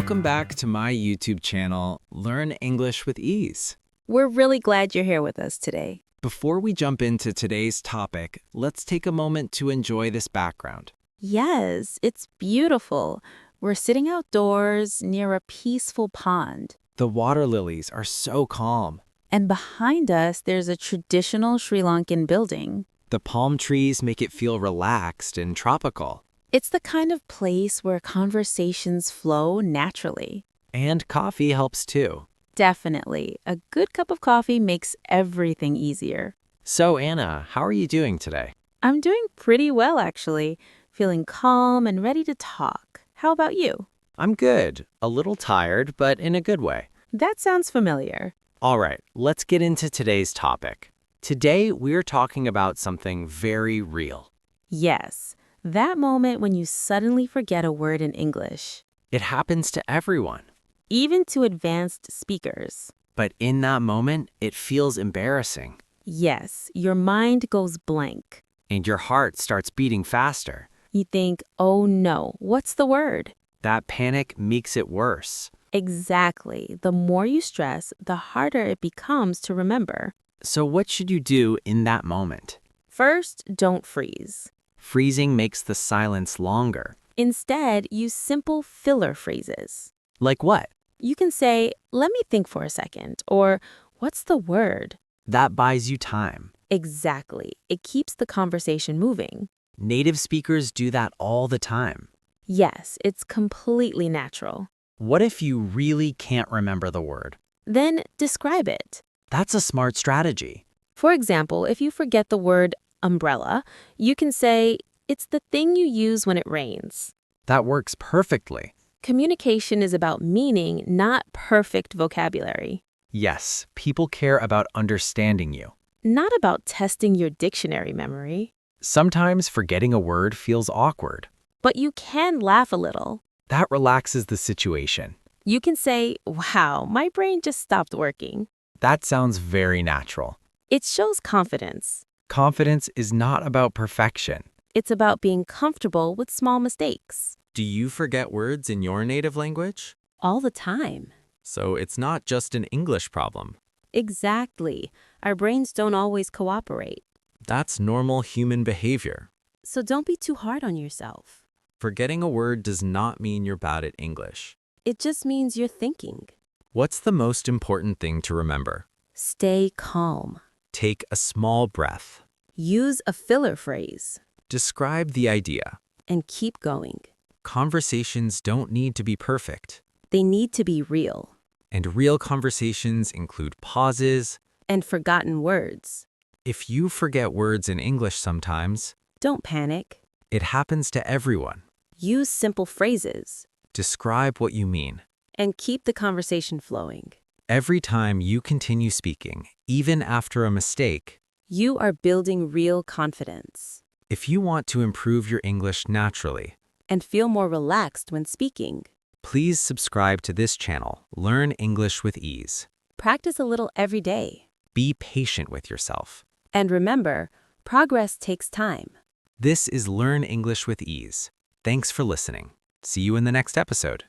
Welcome back to my YouTube channel, Learn English with Ease. We're really glad you're here with us today. Before we jump into today's topic, let's take a moment to enjoy this background. Yes, it's beautiful. We're sitting outdoors near a peaceful pond. The water lilies are so calm. And behind us, there's a traditional Sri Lankan building. The palm trees make it feel relaxed and tropical. It's the kind of place where conversations flow naturally. And coffee helps too. Definitely. A good cup of coffee makes everything easier. So Anna, how are you doing today? I'm doing pretty well, actually. Feeling calm and ready to talk. How about you? I'm good. A little tired, but in a good way. That sounds familiar. All right, let's get into today's topic. Today, we're talking about something very real. Yes, that moment when you suddenly forget a word in English. It happens to everyone. Even to advanced speakers. But in that moment, it feels embarrassing. Yes, your mind goes blank. And your heart starts beating faster. You think, oh no, what's the word? That panic makes it worse. Exactly. The more you stress, the harder it becomes to remember. So what should you do in that moment? First, don't freeze. Freezing makes the silence longer. Instead, use simple filler phrases. Like what? You can say, let me think for a second, or what's the word? That buys you time. Exactly. It keeps the conversation moving. Native speakers do that all the time. Yes, it's completely natural. What if you really can't remember the word? Then describe it. That's a smart strategy. For example, if you forget the word umbrella, you can say, it's the thing you use when it rains. That works perfectly. Communication is about meaning, not perfect vocabulary. Yes, people care about understanding you. Not about testing your dictionary memory. Sometimes forgetting a word feels awkward. But you can laugh a little. That relaxes the situation. You can say, wow, my brain just stopped working. That sounds very natural. It shows confidence. Confidence is not about perfection. It's about being comfortable with small mistakes. Do you forget words in your native language? All the time. So it's not just an English problem. Exactly. Our brains don't always cooperate. That's normal human behavior. So don't be too hard on yourself. Forgetting a word does not mean you're bad at English. It just means you're thinking. What's the most important thing to remember? Stay calm. Take a small breath. Use a filler phrase. Describe the idea. And keep going. Conversations don't need to be perfect. They need to be real. And real conversations include pauses. And forgotten words. If you forget words in English sometimes, don't panic. It happens to everyone. Use simple phrases. Describe what you mean. And keep the conversation flowing. Every time you continue speaking, even after a mistake, you are building real confidence. If you want to improve your English naturally and feel more relaxed when speaking, please subscribe to this channel, Learn English with Ease. Practice a little every day. Be patient with yourself. And remember, progress takes time. This is Learn English with Ease. Thanks for listening. See you in the next episode.